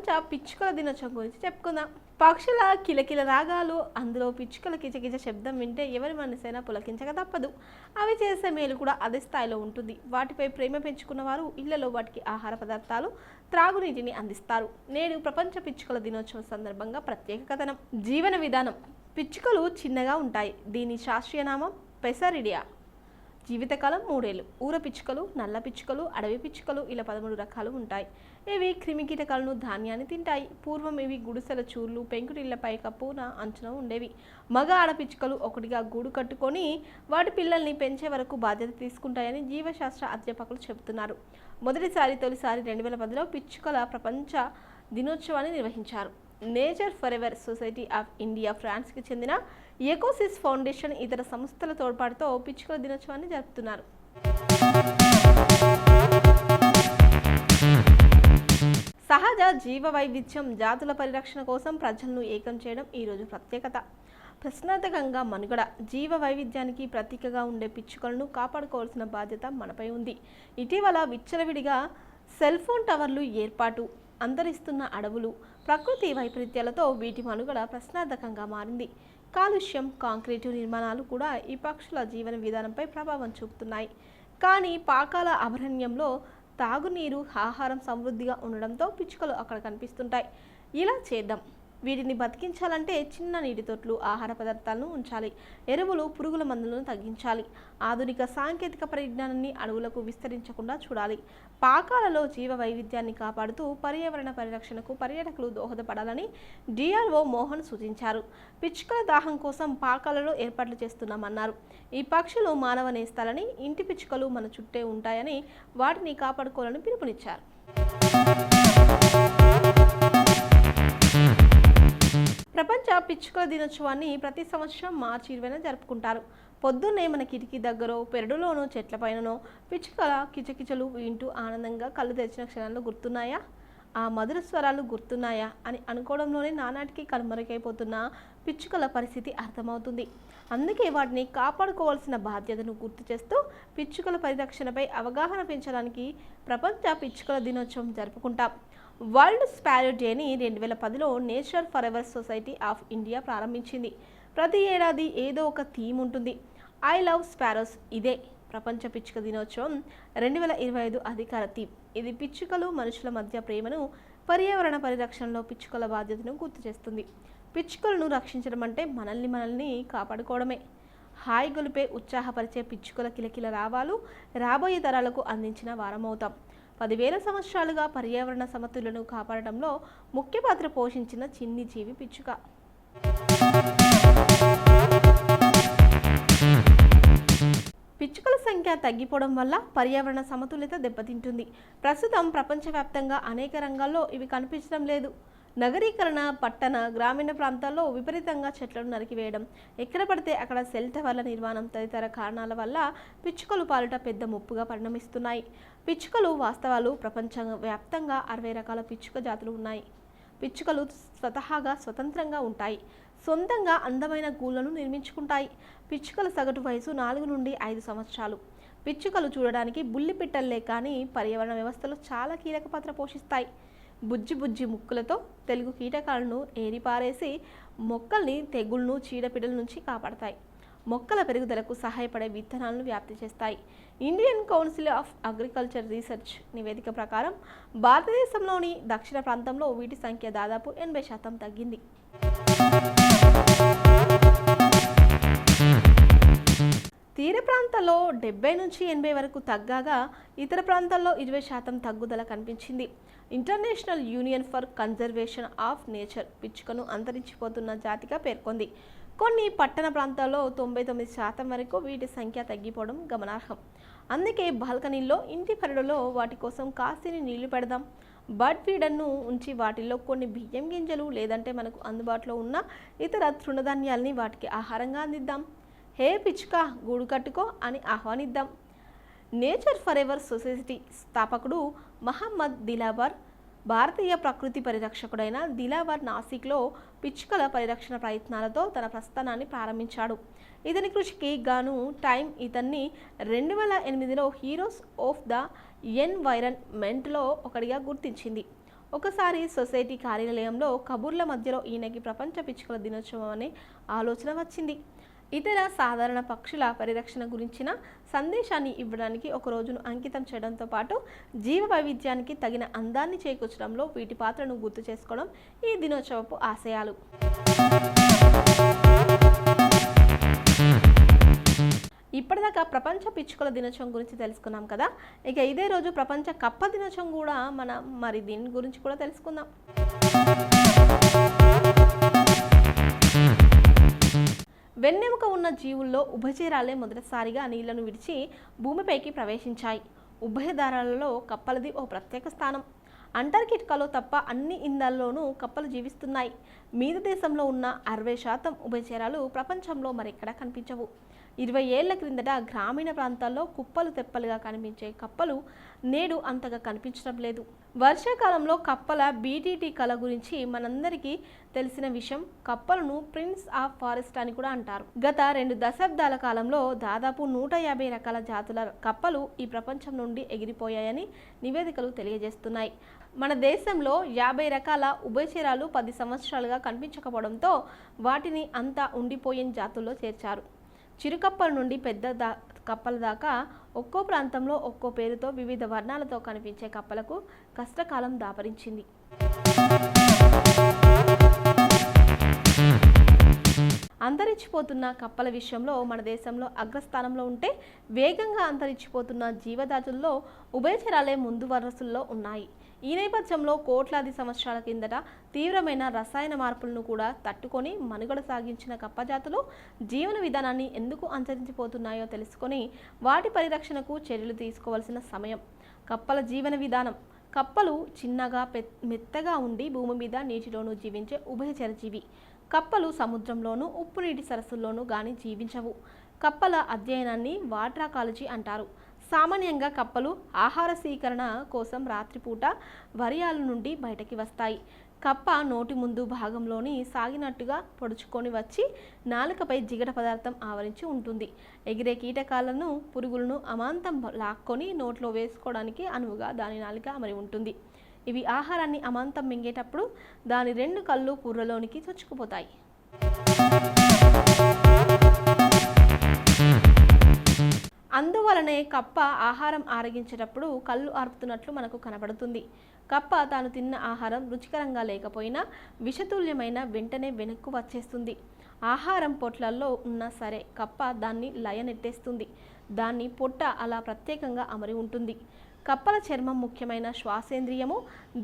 ప్రపంచ పిచ్చుకల దినోత్సవం గురించి చెప్పుకుందాం. పక్షుల కిలకిల రాగాలు, అందులో పిచ్చుకల కిచకిచ శబ్దం వింటే ఎవరి మనసైనా పులకించక తప్పదు. అవి చేసే మేలు కూడా అదే స్థాయిలో ఉంటుంది. వాటిపై ప్రేమ పెంచుకున్న వారు ఇళ్లలో వాటికి ఆహార పదార్థాలు, త్రాగునీటిని అందిస్తారు. నేడు ప్రపంచ పిచ్చుకల దినోత్సవం సందర్భంగా ప్రత్యేక కథనం. జీవన విధానం. పిచ్చుకలు చిన్నగా ఉంటాయి. దీని శాస్త్రీయ నామం పెసరిడియా. జీవితకాలం 3 ఏళ్ళు. ఊర పిచ్చుకలు, నల్ల పిచ్చుకలు, అడవి పిచ్చుకలు ఇలా 13 రకాలు ఉంటాయి. ఇవి క్రిమికీటకాలను, ధాన్యాన్ని తింటాయి. పూర్వం ఇవి గుడిసెల చూర్లు, పెంకుటిళ్లపై కప్పున అంచున ఉండేవి. మగ ఆడపిచ్చుకలు ఒకటిగా గూడు కట్టుకొని వాటి పిల్లల్ని పెంచే వరకు బాధ్యత తీసుకుంటాయని జీవశాస్త్ర అధ్యాపకులు చెబుతున్నారు. తొలిసారి 2010లో పిచ్చుకల ప్రపంచ దినోత్సవాన్ని నిర్వహించారు. Nature forever society of India, ఫ్రాన్స్కి చెందిన ఎకోసిస్ ఫౌండేషన్ ఇతర సంస్థల తోడ్పాటుతో పిచ్చుకల దినోత్సవాన్ని జరుపుతున్నారు. సహజ జీవ వైవిధ్యం, జాతుల పరిరక్షణ కోసం ప్రజలను ఏకం చేయడం ఈరోజు ప్రత్యేకత. ప్రశ్నార్థకంగా మనుగడ, జీవ వైవిధ్యానికి ప్రతీకగా ఉండే పిచ్చుకలను కాపాడుకోవాల్సిన బాధ్యత మనపై ఉంది. ఇటీవల విచ్చలవిడిగా సెల్ ఫోన్ టవర్లు ఏర్పాటు, అంతరిస్తున్న అడవులు, ప్రకృతి వైపరీత్యాలతో వీటి మనుగడ ప్రశ్నార్థకంగా మారింది. కాలుష్యం, కాంక్రీటు నిర్మాణాలు కూడా ఈ పక్షుల జీవన విధానంపై ప్రభావం చూపుతున్నాయి. కానీ పాకాల అభయారణ్యంలో తాగునీరు, ఆహారం సమృద్ధిగా ఉండడంతో పిచ్చుకలు అక్కడ కనిపిస్తుంటాయి. ఇలా చేద్దాం. వీటిని బతికించాలంటే చిన్న నీటి తొట్లు, ఆహార పదార్థాలను ఉంచాలి. ఎరువులు, పురుగుల మందులను తగ్గించాలి. ఆధునిక సాంకేతిక పరిజ్ఞానాన్ని అడవులకు విస్తరించకుండా చూడాలి. పాకాలలో జీవ వైవిధ్యాన్ని కాపాడుతూ పర్యావరణ పరిరక్షణకు పర్యాటకులు దోహదపడాలని డిఆర్ఓ మోహన్ సూచించారు. పిచ్చుకల దాహం కోసం పాకాలలో ఏర్పాట్లు చేస్తున్నామన్నారు. ఈ పక్షులు మానవ నేస్తాలని, ఇంటి పిచ్చుకలు మన చుట్టే ఉంటాయని వాటిని కాపాడుకోవాలని పిలుపునిచ్చారు. ప్రపంచ పిచ్చుకల దినోత్సవాన్ని ప్రతి సంవత్సరం మార్చి 20న జరుపుకుంటారు. పొద్దున్నే మన కిటికీ దగ్గరో, పెరడులోనో, చెట్లపైననో పిచ్చుకల కిచకిచలు వింటూ ఆనందంగా కళ్ళు తెరిచిన క్షణాలు గుర్తున్నాయా? ఆ మధుర స్వరాలు గుర్తున్నాయా అని అనుకోవడంలోనే నానాటికి కనుమరుగైపోతున్న పిచ్చుకల పరిస్థితి అర్థమవుతుంది. అందుకే వాటిని కాపాడుకోవాల్సిన బాధ్యతను గుర్తు చేస్తూ పిచ్చుకల పరిరక్షణపై అవగాహన పెంచడానికి ప్రపంచ పిచ్చుకల దినోత్సవం జరుపుకుంటాం. వరల్డ్ స్పారో డేని 2010లో nature forever society of India ప్రారంభించింది. ప్రతి ఏడాది ఏదో ఒక థీమ్ ఉంటుంది. ఐ లవ్ స్పారోస్ ఇదే ప్రపంచ పిచ్చుక దినోత్సవం 2025 అధికార థీమ్. ఇది పిచ్చుకలు, మనుషుల మధ్య ప్రేమను, పర్యావరణ పరిరక్షణలో పిచ్చుకల బాధ్యతను గుర్తు చేస్తుంది. పిచ్చుకలను రక్షించడం అంటే మనల్ని కాపాడుకోవడమే. హాయి గొలిపే, ఉత్సాహపరిచే పిచ్చుకల కిలకిల రావాలు రాబోయే తరాలకు అందించిన వారమవుతాం. 10,000 సంవత్సరాలుగా పర్యావరణ సమతులను కాపాడడంలో ముఖ్య పాత్ర పోషించిన చిన్ని జీవి పిచ్చుక. పిచ్చుకల సంఖ్య తగ్గిపోవడం వల్ల పర్యావరణ సమతుల్యత దెబ్బతింటుంది. ప్రస్తుతం ప్రపంచవ్యాప్తంగా అనేక రంగాల్లో ఇవి కనిపించడం లేదు. నగరీకరణ, పట్టణ, గ్రామీణ ప్రాంతాల్లో విపరీతంగా చెట్లను నరికివేయడం, ఎక్కడ పడితే అక్కడ సెల్ టవర్ల నిర్మాణం తదితర కారణాల వల్ల పిచ్చుకలు పాలిట పెద్ద ముప్పుగా పరిణమిస్తున్నాయి. పిచ్చుకలు వాస్తవాలు. ప్రపంచవ్యాప్తంగా 60 రకాల పిచ్చుక జాతులు ఉన్నాయి. పిచ్చుకలు స్వతహాగా స్వతంత్రంగా ఉంటాయి. సొంతంగా అందమైన గూళ్ళను నిర్మించుకుంటాయి. పిచ్చుకల సగటు వయసు 4 నుండి 5 సంవత్సరాలు. పిచ్చుకలు చూడడానికి బుల్లి పిట్టల్లే కానీ పర్యావరణ వ్యవస్థలో చాలా కీలక పాత్ర పోషిస్తాయి. బుజ్జి ముక్కులతో తెలుగు కీటకాలను ఏరిపారేసి మొక్కల్ని తెగుళ్లను, చీడపీడల నుంచి కాపాడతాయి. మొక్కల పెరుగుదలకు సహాయపడే విత్తనాలను వ్యాప్తి చేస్తాయి. Indian council of agriculture research నివేదిక ప్రకారం భారతదేశంలోని దక్షిణ ప్రాంతంలో వీటి సంఖ్య దాదాపు 80% తగ్గింది. తీర ప్రాంతాల్లో 70 నుంచి 80 వరకు తగ్గాగా ఇతర ప్రాంతాల్లో 20% తగ్గుదల కనిపించింది. International union for conservation of nature పిచ్చుకను అంతరించిపోతున్న జాతిగా పేర్కొంది. కొన్ని పట్టణ ప్రాంతాల్లో 99% వరకు వీటి సంఖ్య తగ్గిపోవడం గమనార్హం. అందుకే బాల్కనీల్లో, ఇంటి పెరడులో వాటి కోసం కాసిని నీళ్లు పెడదాం. బర్డ్ ఫీడర్ను ఉంచి వాటిల్లో కొన్ని బియ్యం గింజలు లేదంటే మనకు అందుబాటులో ఉన్న ఇతర తృణధాన్యాల్ని వాటికి ఆహారంగా అందిద్దాం. హే పిచ్చుక, గూడు కట్టుకో అని ఆహ్వానిద్దాం. నేచర్ ఫరెవర్ సొసైటీ స్థాపకుడు మహమ్మద్ దిలావర్, భారతీయ ప్రకృతి పరిరక్షకుడైన దిలావర్ నాసిక్లో పిచ్చుకల పరిరక్షణ ప్రయత్నాలతో తన ప్రస్థానాన్ని ప్రారంభించాడు. ఇతని కృషికి గాను టైమ్ ఇతన్ని 2008లో హీరోస్ ఆఫ్ ద ఎన్వైరన్మెంట్లో ఒకటిగా గుర్తించింది. ఒకసారి సొసైటీ కార్యాలయంలో కబుర్ల మధ్యలో ఈయనకి ప్రపంచ పిచ్చుకల దినోత్సవం అనే ఆలోచన వచ్చింది. ఇతర సాధారణ పక్షుల పరిరక్షణ గురించిన సందేశాన్ని ఇవ్వడానికి ఒక రోజును అంకితం చేయడంతో పాటు జీవ వైవిధ్యానికి తగిన అందాన్ని చేకూర్చడంలో వీటి పాత్రను గుర్తు చేసుకోవడం ఈ దినోత్సవపు ఆశయాలు. ఇప్పటిదాకా ప్రపంచ పిచ్చుకల దినోత్సవం గురించి తెలుసుకున్నాం కదా. ఇక ఇదే రోజు ప్రపంచ కప్ప దినోత్సవం కూడా మరి దీని గురించి కూడా తెలుసుకుందాం. వెన్నెముక ఉన్న జీవుల్లో ఉభయచరాలే మొదటిసారిగా నీళ్లను విడిచి భూమిపైకి ప్రవేశించాయి. ఉభయధారాలలో కప్పలది ఓ ప్రత్యేక స్థానం. అంటార్కిటికాలో తప్ప అన్ని ఇందాల్లోనూ కప్పలు జీవిస్తున్నాయి. మీద దేశంలో ఉన్న 60% ఉభయచరాలు ప్రపంచంలో మరెక్కడా కనిపించవు. 20 ఏళ్ల క్రిందట గ్రామీణ ప్రాంతాల్లో కుప్పలు తెప్పలుగా కనిపించే కప్పలు నేడు అంతగా కనిపించడం లేదు. వర్షాకాలంలో కప్పల బీటీటీ కళ గురించి మనందరికీ తెలిసిన విషయం. కప్పలను ప్రిన్స్ ఆఫ్ ఫారెస్ట్ అని కూడా అంటారు. గత 2 దశాబ్దాల కాలంలో దాదాపు 150 రకాల జాతుల కప్పలు ఈ ప్రపంచం నుండి ఎగిరిపోయాయని నివేదికలు తెలియజేస్తున్నాయి. మన దేశంలో 50 రకాల ఉభయచరాలు 10 సంవత్సరాలుగా కనిపించకపోవడంతో వాటిని అంతా ఉండిపోయిన జాతుల్లో చేర్చారు. చిరుకప్పల నుండి పెద్ద కప్పల దాకా ఒక్కో ప్రాంతంలో ఒక్కో పేరుతో వివిధ వర్ణాలతో కనిపించే కప్పలకు కష్టకాలం దాపరించింది. అంతరించిపోతున్న కప్పల విషయంలో మన దేశంలో అగ్రస్థానంలో ఉంటే, వేగంగా అంతరించిపోతున్న జీవజాతుల్లో ఉభయచరాలే ముందు వరుసల్లో ఉన్నాయి. ఈ నేపథ్యంలో కోట్లాది సంవత్సరాల కిందట తీవ్రమైన రసాయన మార్పులను కూడా తట్టుకొని మనుగడ సాగించిన కప్పజాతులు జీవన విధానాన్ని ఎందుకు అంతరించిపోతున్నాయో తెలుసుకొని వాటి పరిరక్షణకు చర్యలు తీసుకోవాల్సిన సమయం. కప్పల జీవన విధానం. కప్పలు చిన్నగా మెత్తగా ఉండి భూమి మీద నీటిలోనూ జీవించే ఉభయచర జీవి. కప్పలు సముద్రంలోనూ ఉప్పు నీటి సరస్సుల్లోనూ గాని జీవించవు. కప్పల అధ్యయనాన్ని వాటరాకాలజీ అంటారు. సామాన్యంగా కప్పలు ఆహార స్వీకరణ కోసం రాత్రిపూట వరియాల నుండి బయటకి వస్తాయి. కప్ప నోటి ముందు భాగంలోని సాగినట్టుగా పొడుచుకొని వచ్చి నాలుకపై జిగట పదార్థం ఆవరించి ఉంటుంది. ఎగిరే కీటకాలను పురుగులను అమాంతం లాక్కొని నోట్లో వేసుకోవడానికి అనువుగా దాని నాలుక అమరి ఉంటుంది. ఇవి ఆహారాన్ని అమాంతం మింగేటప్పుడు దాని 2 కళ్ళు పుర్రలోనికి చొచ్చుకుపోతాయి. అందువలనే కప్ప ఆహారం ఆరగించేటప్పుడు కళ్ళు ఆర్పుతున్నట్లు మనకు కనబడుతుంది. కప్ప తాను తిన్న ఆహారం రుచికరంగా లేకపోయినా విషతుల్యమైన వెంటనే వెనక్కు వచ్చేస్తుంది. ఆహారం పొట్లల్లో ఉన్నా సరే కప్ప దాన్ని లయనెట్టేస్తుంది. దాన్ని పొట్ట అలా ప్రత్యేకంగా అమరి ఉంటుంది. కప్పల చర్మం ముఖ్యమైన శ్వాసేంద్రియము.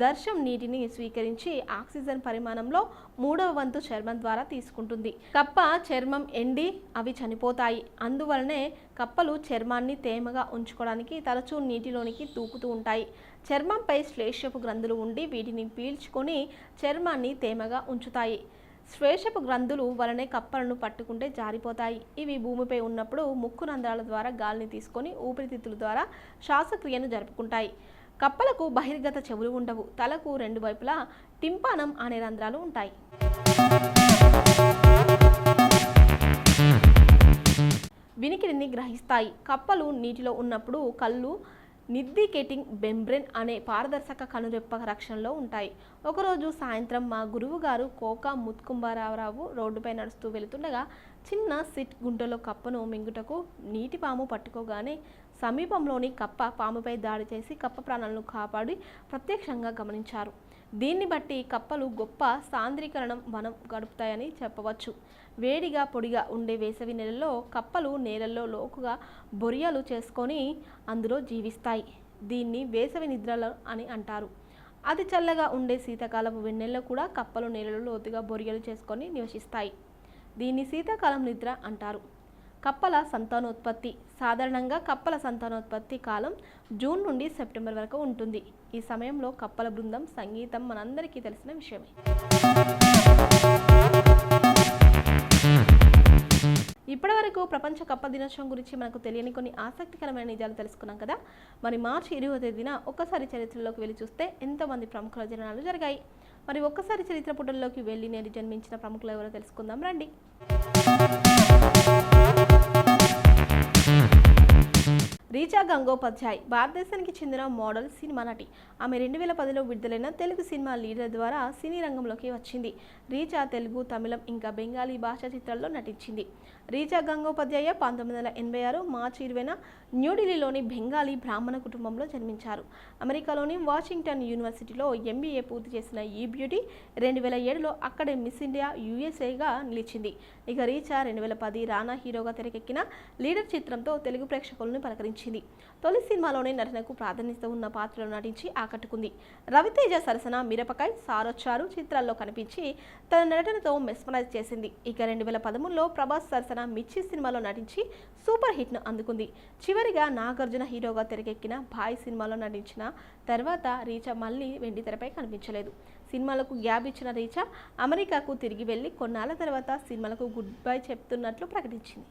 దర్శం నీటిని స్వీకరించి ఆక్సిజన్ పరిమాణంలో 3వ వంతు చర్మం ద్వారా తీసుకుంటుంది. కప్ప చర్మం ఎండి అవి చనిపోతాయి. అందువలనే కప్పలు చర్మాన్ని తేమగా ఉంచుకోవడానికి తరచూ నీటిలోనికి దూకుతూ ఉంటాయి. చర్మంపై శ్లేష్మపు గ్రంథులు ఉండి వీటిని పీల్చుకొని చర్మాన్ని తేమగా ఉంచుతాయి. శ్లేష్మపు గ్రంథులు వలనే కప్పలను పట్టుకుంటే జారిపోతాయి. ఇవి భూమిపై ఉన్నప్పుడు ముక్కు రంధ్రాల ద్వారా గాలిని తీసుకొని ఊపిరితిత్తుల ద్వారా శ్వాసక్రియను జరుపుకుంటాయి. కప్పలకు బహిర్గత చెవులు ఉండవు. తలకు 2 వైపులా టింపానం అనే రంధ్రాలు ఉంటాయి. వినికిడిని గ్రహిస్తాయి. కప్పలు నీటిలో ఉన్నప్పుడు కళ్ళు నిద్దికేటింగ్ బెంబ్రెన్ అనే పారదర్శక కనురెప్ప రక్షణలో ఉంటాయి. ఒకరోజు సాయంత్రం మా గురువు గారు కోకా ముత్కుంభరావు రోడ్డుపై నడుస్తూ వెళుతుండగా చిన్న సిట్ గుంటలో కప్పను మింగుటకు నీటి పాము పట్టుకోగానే సమీపంలోని కప్ప పాముపై దాడి చేసి కప్ప ప్రాణాలను కాపాడి ప్రత్యక్షంగా గమనించారు. దీన్ని బట్టి కప్పలు గొప్ప సాంద్రీకరణం వనం గడుపుతాయని చెప్పవచ్చు. వేడిగా పొడిగా ఉండే వేసవి నెలల్లో కప్పలు నేలల్లో లోకుగా బొరియలు చేసుకొని అందులో జీవిస్తాయి. దీన్ని వేసవి నిద్రలు అని అంటారు. అతి చల్లగా ఉండే శీతాకాలపు వెన్నెల్లో కూడా కప్పలు నేలలో లోతుగా బొరియలు చేసుకొని నివసిస్తాయి. దీన్ని శీతాకాలం నిద్ర అంటారు. కప్పల సంతానోత్పత్తి. సాధారణంగా కప్పల సంతానోత్పత్తి కాలం జూన్ నుండి సెప్టెంబర్ వరకు ఉంటుంది. ఈ సమయంలో కప్పల బృందం సంగీతం మనందరికీ తెలిసిన విషయమే. ఇప్పటివరకు ప్రపంచ కప్ప దినోత్సవం గురించి మనకు తెలియని కొన్ని ఆసక్తికరమైన నిజాలు తెలుసుకున్నాం కదా. మరి మార్చి 20వ తేదీన ఒక్కసారి చరిత్రలోకి వెళ్ళి చూస్తే ఎంతోమంది ప్రముఖుల జననాలు జరిగాయి. మరి ఒక్కసారి చరిత్ర పుటల్లోకి వెళ్ళి నేడు జన్మించిన ప్రముఖులు ఎవరో తెలుసుకుందాం రండి. రీచా గంగోపాధ్యాయ్ భారతదేశానికి చెందిన మోడల్, సినిమా నటి. ఆమె 2010లో విడుదలైన తెలుగు సినిమా లీడర్ ద్వారా సినీ రంగంలోకి వచ్చింది. రీచా తెలుగు, తమిళం ఇంకా బెంగాలీ భాషా చిత్రాల్లో నటించింది. రీచా గంగోపాధ్యాయ 1986 మార్చి 20న న్యూఢిల్లీలోని బెంగాలీ బ్రాహ్మణ కుటుంబంలో జన్మించారు. అమెరికాలోని వాషింగ్టన్ యూనివర్సిటీలో ఎంబీఏ పూర్తి చేసిన ఈ బ్యూటీ 2007లో అక్కడే మిస్ ఇండియా యూఎస్ఏగా నిలిచింది. ఇక రీచా 2010 రానా హీరోగా తెరకెక్కిన లీడర్ చిత్రంతో తెలుగు ప్రేక్షకులను పలకరించింది. తొలి సినిమాలోనే నటనకు ప్రాధాన్యత ఉన్న పాత్రలో నటించి ఆకట్టుకుంది. రవితేజ సరసన మిరపకాయ్, సారొచ్చారు చిత్రాల్లో కనిపించి తన నటనతో మెస్మరైజ్ చేసింది. ఇక 2013లో ప్రభాస్ సరసన మిర్చి సినిమాలో నటించి సూపర్ హిట్ను అందుకుంది. చివరిగా నాగార్జున హీరోగా తెరకెక్కిన భాయ్ సినిమాలో నటించిన తర్వాత రీచా మళ్ళీ వెండితెరపై కనిపించలేదు. సినిమాలకు గ్యాప్ ఇచ్చిన రీచా అమెరికాకు తిరిగి వెళ్లి కొన్నాళ్ల తర్వాత సినిమాలకు గుడ్ బై చెప్తున్నట్లు ప్రకటించింది.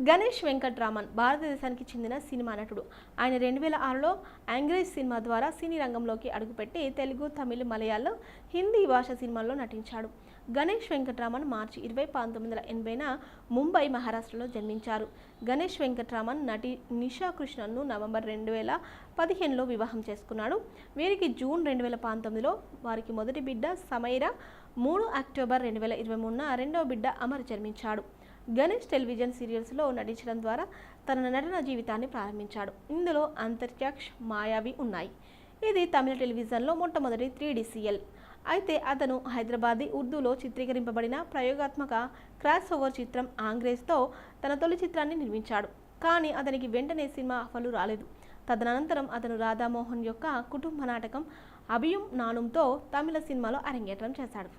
గణేష్ వెంకట్రామన్ భారతదేశానికి చెందిన సినిమా నటుడు. ఆయన 2006లో యాంగ్రేజ్ సినిమా ద్వారా సినీ రంగంలోకి అడుగుపెట్టి తెలుగు, తమిళ, మలయాళం, హిందీ భాష సినిమాల్లో నటించాడు. గణేష్ వెంకట్రామన్ మార్చి 20, 1980న ముంబై, మహారాష్ట్రలో జన్మించారు. గణేష్ వెంకట్రామన్ నటి నిషా కృష్ణన్ను నవంబర్ 2015లో వివాహం చేసుకున్నాడు. వీరికి జూన్ 2019లో వారికి మొదటి బిడ్డ సమైరా, 3 అక్టోబర్ 2023న రెండవ బిడ్డ అమర్ జన్మించాడు. గణేష్ టెలివిజన్ సీరియల్స్లో నటించడం ద్వారా తన నటన జీవితాన్ని ప్రారంభించాడు. ఇందులో అంతరిక్ష, మాయావి ఉన్నాయి. ఇది తమిళ టెలివిజన్లో మొట్టమొదటి 3D సీరియల్. అయితే అతను హైదరాబాదీ ఉర్దూలో చిత్రీకరింపబడిన ప్రయోగాత్మక క్రాస్ ఓవర్ చిత్రం ఆంగ్రేజ్తో తన తొలి చిత్రాన్ని నిర్మించాడు. కానీ అతనికి వెంటనే సినిమా ఆఫర్లు రాలేదు. తదనంతరం అతను రాధామోహన్ యొక్క కుటుంబ నాటకం అభియుం నానుంతో తమిళ సినిమాలో అరంగేట్రం చేశాడు.